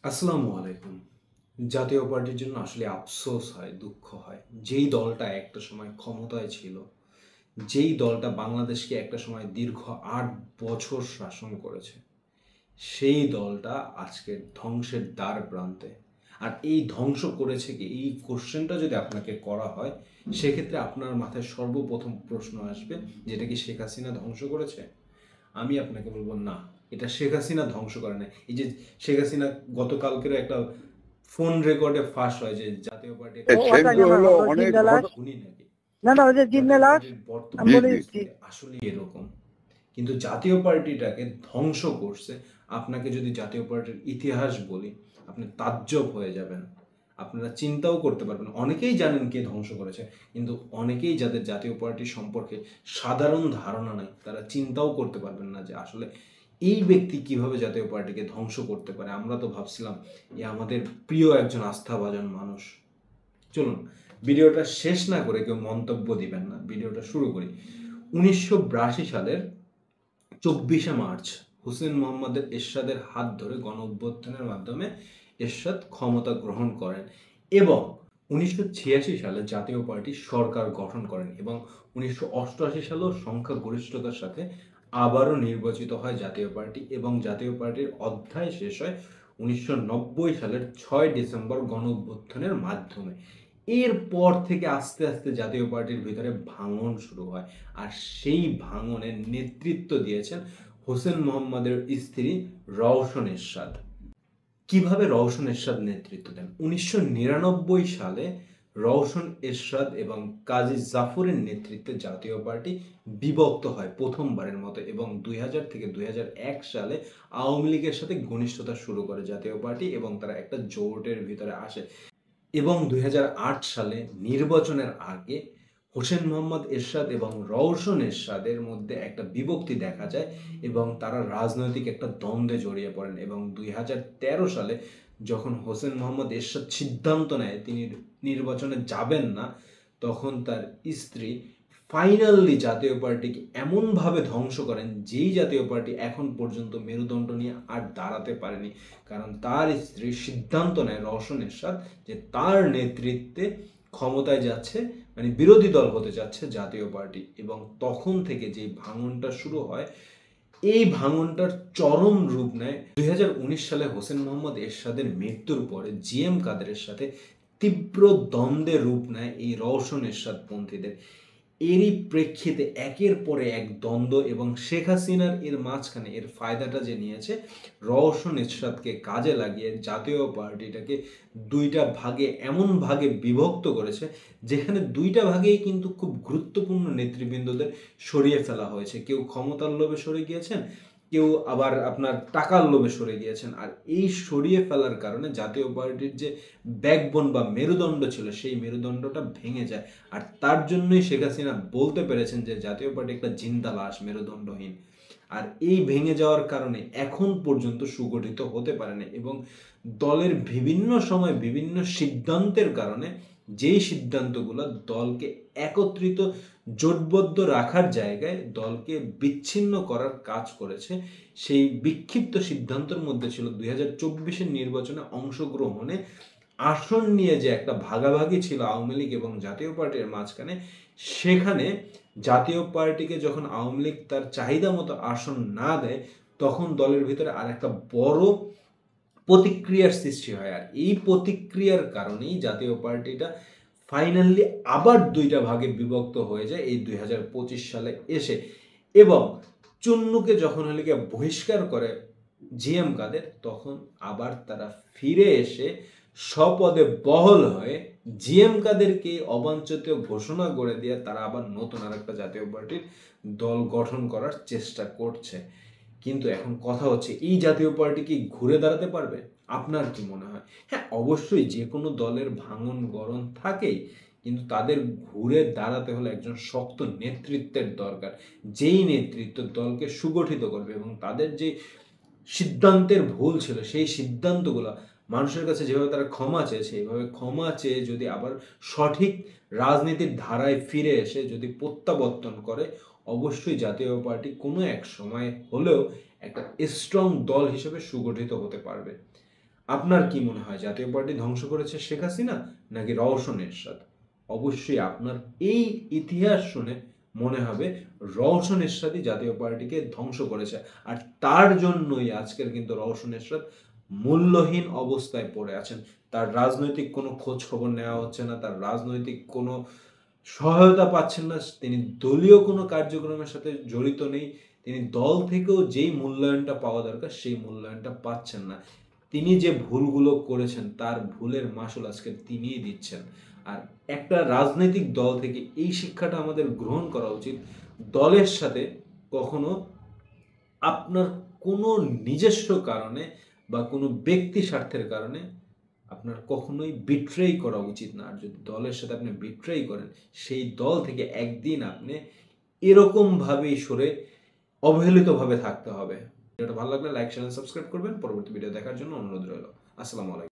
আসসালামু আলাইকুম। জাতীয় পার্টির জন্য আসলে আফসোস হয়, দুঃখ হয়। যেই দলটা একটা সময় ক্ষমতায় ছিল, যেই দলটা বাংলাদেশকে একটা সময় দীর্ঘ ৮ বছর শাসন করেছে, সেই দলটা আজকে ধ্বংসের দ্বার প্রান্তে। আর এই ধ্বংস করেছে কি? এই কোশ্চেনটা যদি আপনাকে করা হয়, সেক্ষেত্রে আপনার মাথায় সর্বপ্রথম প্রশ্ন আসবে, যেটা কি শেখ হাসিনা ধ্বংস করেছে? আমি আপনাকে বলবো না, এটা শেখ হাসিনা ধ্বংস করে না। এই যে শেখ হাসিনা গতকালকের একটা ফোন রেকর্ডে ফাঁস হয় যে জাতীয় পার্টি সেগুলো হলো অনেক উনি নাকি না না ওই যে জাতীয় জিন্নালাস পার্টির আমি বর্তমান বলে দিচ্ছি। পরিস্থিতি আসলে এরকম। কিন্তু জাতীয় পার্টিটাকে ধ্বংস করছে। আপনাকে যদি জাতীয় পার্টির ইতিহাস বলি, আপনি তাজ্জব হয়ে যাবেন। আপনারা চিন্তাও করতে পারবেন। অনেকেই জানেন কে ধ্বংস করেছে, কিন্তু অনেকেই যাদের জাতীয় পার্টি সম্পর্কে সাধারণ ধারণা নাই, তারা চিন্তাও করতে পারবেন না যে আসলে এই ব্যক্তি কিভাবে জাতীয় পার্টিকে ধ্বংস করতে পারে। আমরা তো ভাবছিলাম এ আমাদের প্রিয় একজন আস্থাভাজন মানুষ। চলুন, ভিডিওটা শেষ না করে কেউ মন্তব্য দিবেন না, ভিডিওটা শুরু করি। 1982 সালের 24শে মার্চ হোসেন মোহাম্মদের এরশাদের হাত ধরে গণ অভ্যুত্থানের মাধ্যমে এরশাদ ক্ষমতা গ্রহণ করেন এবং 1986 সালে জাতীয় পার্টি সরকার গঠন করেন এবং 1988 সালেও সংখ্যাগরিষ্ঠতার সাথে আবারও নির্বাচিত হয় জাতীয় পার্টি এবং জাতীয় পার্টির অধ্যায় শেষ হয় 1990 সালের 6 ডিসেম্বর গণ অভ্যুত্থানের মাধ্যমে। এরপর থেকে আস্তে আস্তে জাতীয় পার্টির ভিতরে ভাঙন শুরু হয়। আর সেই ভাঙনের নেতৃত্ব দিয়েছেন হোসেন মোহাম্মদের স্ত্রী রওশন এরশাদ। কিভাবে রওশন এরশাদ নেতৃত্ব দেন? 1999 সালে রওশন এরশাদ এবং কাজী জাফরের নেতৃত্বে জাতীয় পার্টি বিভক্ত হয় প্রথমবারের মতো এবং 2000 থেকে 2001 সালে আওয়ামী লীগের সাথে ঘনিষ্ঠতা শুরু করে জাতীয় পার্টি এবং তারা একটা জোটের ভিতরে আসে এবং 2008 সালে নির্বাচনের আগে হোসেন মোহাম্মদ এরশাদ এবং রওশন এরশাদের মধ্যে একটা বিভক্তি দেখা যায় এবং তারা রাজনৈতিক একটা দ্বন্দ্বে জড়িয়ে পড়েন এবং 2013 সালে যখন হোসেন মোহাম্মদ এরশাদ সিদ্ধান্ত নেয় তিনি নির্বাচনে যাবেন না, তখন তার স্ত্রী ফাইনালি জাতীয় পার্টিকে এমনভাবে ধ্বংস করেন যেই জাতীয় পার্টি এখন পর্যন্ত মেরুদণ্ড নিয়ে আর দাঁড়াতে পারেনি। কারণ তার স্ত্রী সিদ্ধান্ত নেয় রওশন এরশাদ যে তার নেতৃত্বে ক্ষমতায় যাচ্ছে, মানে বিরোধী দল হতে যাচ্ছে জাতীয় পার্টি এবং তখন থেকে যে ভাঙনটা শুরু হয়, এই ভাঙনটার চরম রূপ নেয় 2019 সালে হোসেন মোহাম্মদ এরশাদের মৃত্যুর পরে জিএম কাদেরের সাথে তীব্র দ্বন্দ্বের রূপ নেয় এই রওশন এরশাদ পন্থীদের। এরই প্রেক্ষিতে একের পরে এক দ্বন্দ্ব এবং শেখ হাসিনার এর মাঝখানে এর ফায়দাটা যে নিয়েছে, রওশন এরশাদকে কাজে লাগিয়ে জাতীয় পার্টিটাকে দুইটা ভাগে এমন ভাগে বিভক্ত করেছে যেখানে দুইটা ভাগেই কিন্তু খুব গুরুত্বপূর্ণ নেতৃবৃন্দদের সরিয়ে ফেলা হয়েছে। কেউ ক্ষমতার লোভে সরে গিয়েছেন, কেউ আবার আপনার টাকার লোভে সরে গিয়েছেন। আর এই সরিয়ে ফেলার কারণে জাতীয় পার্টির যে ব্যাকবোন বা মেরুদণ্ড ছিল, সেই মেরুদণ্ডটা ভেঙে যায়। আর তার জন্যই শেখ হাসিনা বলতে পেরেছেন যে জাতীয় পার্টি একটা জিন্দা লাশ, মেরুদণ্ডহীন। আর এই ভেঙে যাওয়ার কারণে এখন পর্যন্ত সুগঠিত হতে পারেনি এবং দলের বিভিন্ন সময় বিভিন্ন সিদ্ধান্তের কারণে যেই সিদ্ধান্তগুলো দলকে একত্রিত জোটবদ্ধ রাখার জায়গায় দলকে বিচ্ছিন্ন করার কাজ করেছে, সেই বিক্ষিপ্ত সিদ্ধান্তের মধ্যে ছিল 2024-এর নির্বাচনে অংশগ্রহণে আসন নিয়ে যে একটা ভাগাভাগি ছিল আওয়ামী লীগ এবং জাতীয় পার্টির মাঝখানে। সেখানে জাতীয় পার্টিকে যখন আওয়ামী লীগ তার চাহিদা মতো আসন না দেয়, তখন দলের ভিতরে আর একটা বড় প্রতিক্রিয়ার সৃষ্টি হয়। আর এই প্রতিক্রিয়ার কারণেই জাতীয় পার্টিটা ফাইনালি আবার দুইটা ভাগে বিভক্ত হয়ে যায় এই 2025 সালে এসে। এবং চুন্নুকে যখন হলে গিয়ে বহিষ্কার করে জিএম কাদের, তখন আবার তারা ফিরে এসে স্বপদে বহাল হয়ে জিএম কাদেরকে অবাঞ্ছিত ঘোষণা করে দিয়ে তারা আবার নতুন আর একটা জাতীয় পার্টির দল গঠন করার চেষ্টা করছে। কিন্তু এখন কথা হচ্ছে, এই জাতীয় পার্টি কি ঘুরে দাঁড়াতে পারবে? আপনার কি মনে হয়? হ্যাঁ, অবশ্যই যে কোনো দলের ভাঙন গড়ন থাকেই, কিন্তু তাদের ঘুরে দাঁড়াতে হলে একজন শক্ত নেতৃত্বের দরকার, যেই নেতৃত্ব দলকে সুগঠিত করবে এবং তাদের যে সিদ্ধান্তের ভুল ছিল সেই সিদ্ধান্তগুলো মানুষের কাছে যেভাবে তারা ক্ষমা চেয়েছে, এইভাবে ক্ষমা চেয়ে যদি আবার সঠিক রাজনীতির ধারায় ফিরে এসে যদি প্রত্যাবর্তন করে, অবশ্যই জাতীয় পার্টি কোনো এক সময় হলেও একটা স্ট্রং দল হিসেবে সুগঠিত হতে পারবে। আপনার কি মনে হয় জাতীয় পার্টি ধ্বংস করেছে শেখ হাসিনা নাকি রওশন এরশাদ? অবশ্যই আপনার এই ইতিহাস শুনে মনে হবে রওশন এরশাদই জাতীয় পার্টিকে ধ্বংস করেছে, আর তার জন্যই আজকের কিন্তু রওশন এরশাদ মূল্যহীন অবস্থায় পড়ে আছেন। তার রাজনৈতিক কোনো খোঁজ খবর নেওয়া হচ্ছে না, তার রাজনৈতিক কোনো সহায়তা পাচ্ছেন না, তিনি দলীয় কোনো কার্যক্রমের সাথে জড়িত নেই, তিনি দল থেকেও যেই মূল্যায়নটা পাওয়া দরকার সেই মূল্যায়নটা পাচ্ছেন না। তিনি যে ভুলগুলো করেছেন তার ভুলের মাসুল আজকে তিনিই দিচ্ছেন। আর একটা রাজনৈতিক দল থেকে এই শিক্ষাটা আমাদের গ্রহণ করা উচিত, দলের সাথে কখনো আপনার কোনো নিজস্ব কারণে বা কোনো ব্যক্তি স্বার্থের কারণে আপনার কখনোই বিট্রেই করা উচিত না। আর যদি দলের সাথে আপনি বিট্রেই করেন, সেই দল থেকে একদিন আপনি এরকমভাবেই সরে অবহেলিতভাবে থাকতে হবে। ভিডিওটা ভালো লাগলে লাইক শেয়ার সাবস্ক্রাইব করবেন। পরবর্তী ভিডিও দেখার জন্য অনুরোধ রইল। আসসালামু আলাইকুম।